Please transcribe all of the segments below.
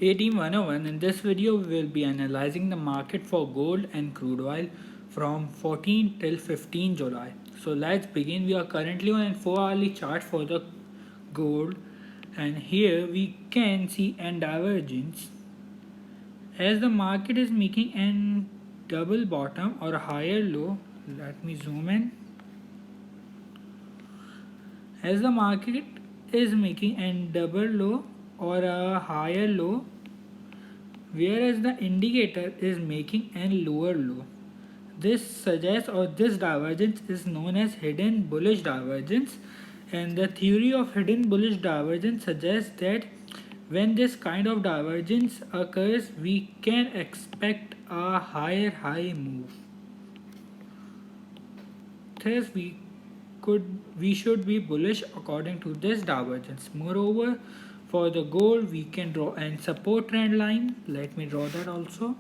A-Team 101. In this video, we will be analyzing the market for gold and crude oil from 14 till 15 July. So let's begin. We are currently on a 4-hourly chart for the gold, and here we can see an divergence as the market is making an double bottom or a higher low. Let me zoom in. As the market is making a double low or a higher low, whereas the indicator is making a lower low. This suggests, or this divergence is known as hidden bullish divergence, and the theory of hidden bullish divergence suggests that when this kind of divergence occurs, we can expect a higher high move. Thus, we should be bullish according to this divergence. Moreover, for the gold, we can draw a support trend line. Let me draw that also.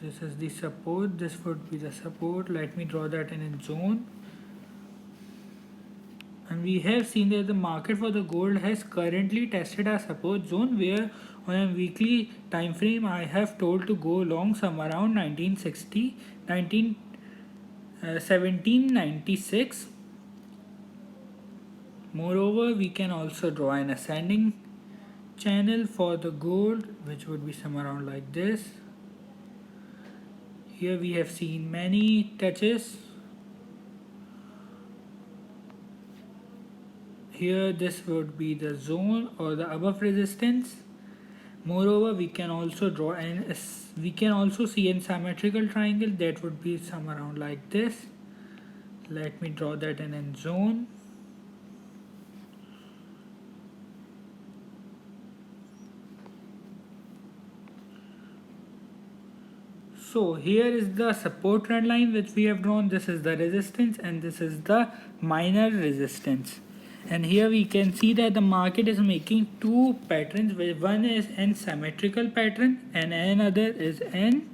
This is the support, this would be the support. Let me draw that in a zone. And we have seen that the market for the gold has currently tested a support zone, where on a weekly time frame I have told to go long somewhere around 1796. Moreover, we can also draw an ascending channel for the gold, which would be somewhere around like this. Here we have seen many touches. Here this would be the zone or the above resistance. Moreover, we can also see a symmetrical triangle that would be somewhere around like this. Let me draw that in a zone. So here is the support trend line which we have drawn. This is the resistance and this is the minor resistance. And here we can see that the market is making two patterns, where one is an symmetrical pattern and another is an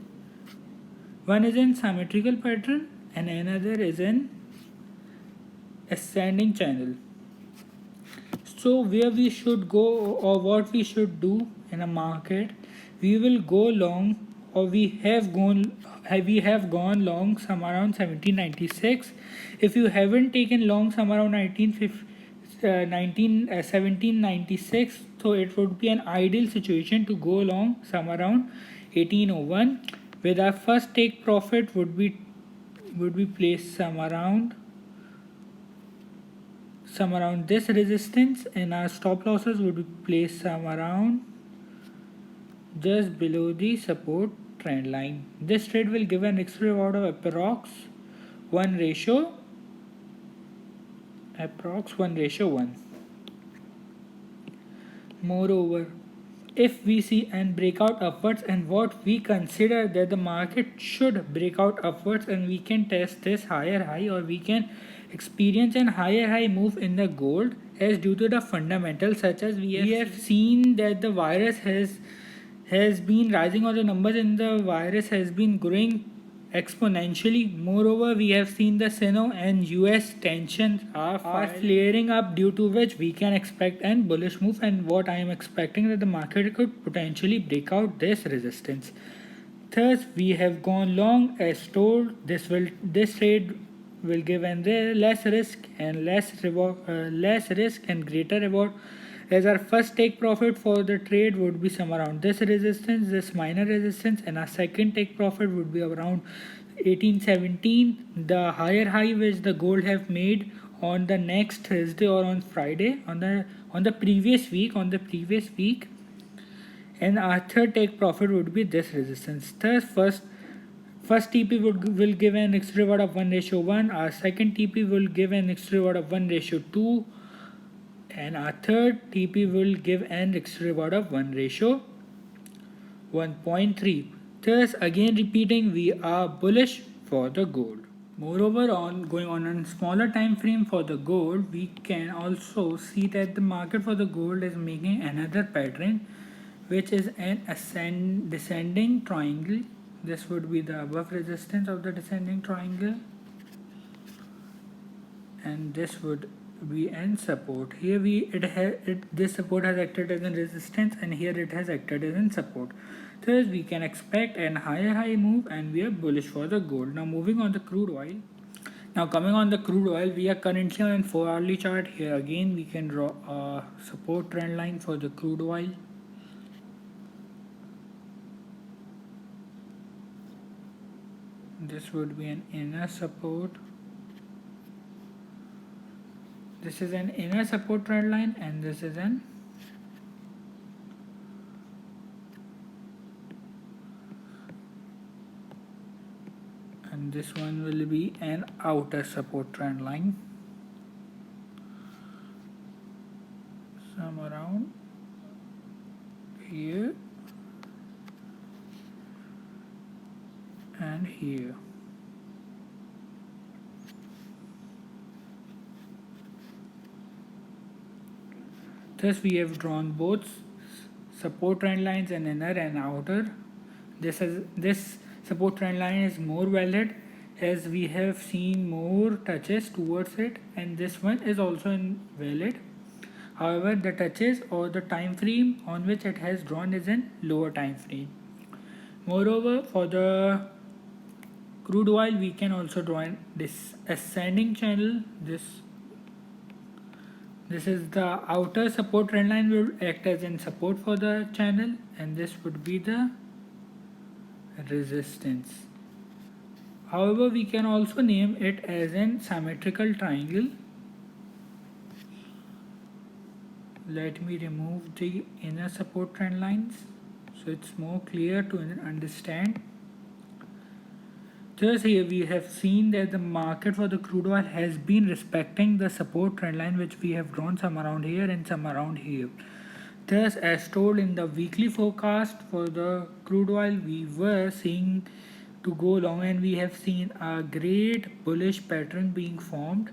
symmetrical pattern and another is an ascending channel. So where we should go, or what we should do in a market, we will go long, or we have gone long somewhere around 1796. If you haven't taken long somewhere around 1796, so it would be an ideal situation to go long somewhere around 1801, where our first take profit would be placed somewhere around this resistance, and our stop losses would be placed somewhere around just below the support trend line. This trade will give an extra reward of approx 1:1. Moreover, if we see an breakout upwards, and what we consider that the market should break out upwards, and we can test this higher high, or we can experience an higher high move in the gold, as due to the fundamentals, such as we have seen that the virus has been rising, or the numbers in the virus has been growing exponentially. Moreover, we have seen the Sino and US tensions are flaring up, due to which we can expect an bullish move, and what I am expecting that the market could potentially break out this resistance. Thus, we have gone long as told. This trade will give less risk and greater reward, as our first take profit for the trade would be somewhere around this resistance, this minor resistance, and our second take profit would be around 1817, the higher high which the gold have made on the next Thursday or on Friday, on the previous week, and our third take profit would be this resistance. Thus, first TP will give an extra reward of 1:1. Our second TP will give an extra reward of 1:2. And our third TP will give an extra reward of 1:1.3. Thus, again repeating, we are bullish for the gold. Moreover, going on a smaller time frame for the gold, we can also see that the market for the gold is making another pattern, which is an descending triangle. This would be the above resistance of the descending triangle, and this would and support. Here this support has acted as a resistance, and here it has acted as a support. Thus we can expect an higher high move, and we are bullish for the gold. Now moving on the crude oil. Now coming on the crude oil, we are currently on 4-hourly chart. Here again we can draw a support trend line for the crude oil. This would be an inner support. This is an inner support trend line, and this is an and this one will be an outer support trend line, some around here and here. Thus we have drawn both support trend lines, an inner and outer. This support trend line is more valid as we have seen more touches towards it, and this one is also invalid. However, the touches or the time frame on which it has drawn is in lower time frame. Moreover, for the crude oil, we can also draw this ascending channel. This is the outer support trend line, will act as in support for the channel, and this would be the resistance. However, we can also name it as an symmetrical triangle. Let me remove the inner support trend lines so it's more clear to understand. Thus here we have seen that the market for the crude oil has been respecting the support trend line which we have drawn some around here and some around here. Thus, as told in the weekly forecast for the crude oil, we were seeing to go long, and we have seen a great bullish pattern being formed.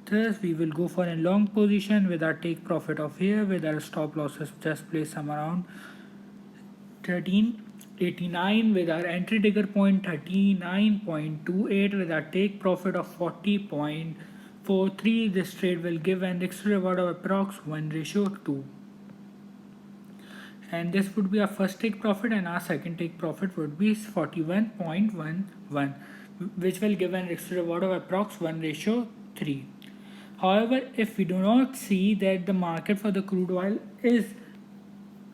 Thus we will go for a long position with our take profit of here, with our stop losses just placed some around 1389, with our entry trigger point 39.28, with our take profit of 40.43. This trade will give an extra reward of approx 1:2, and this would be our first take profit, and our second take profit would be 41.11, which will give an extra reward of approx 1:3. However, if we do not see that the market for the crude oil is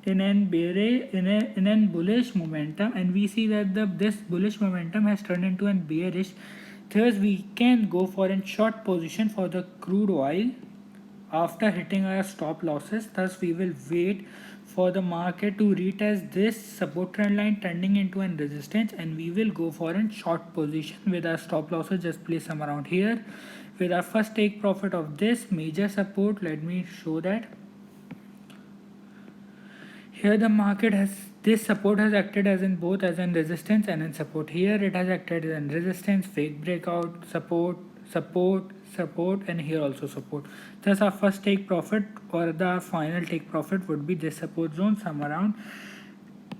in an bullish momentum, and we see that this bullish momentum has turned into an bearish, thus we can go for a short position for the crude oil after hitting our stop losses. Thus we will wait for the market to retest this support trend line, turning into a resistance, and we will go for a short position with our stop losses just placed some around here, with our first take profit of this major support. Let me show that. Here the market has, this support has acted as in both as in resistance and in support. Here it has acted as in resistance, fake breakout, support, and here also support. Thus our first take profit or the final take profit would be this support zone, some around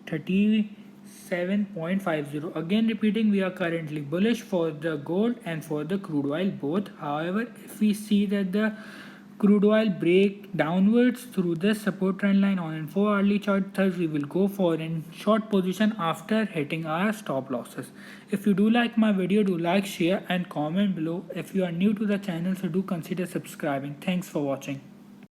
37.50. Again repeating, we are currently bullish for the gold and for the crude oil both. However, if we see that the crude oil break downwards through this support trend line on a 4-hourly chart, thus we will go for a short position after hitting our stop losses. If you do like my video, do like, share and comment below. If you are new to the channel, so do consider subscribing. Thanks for watching.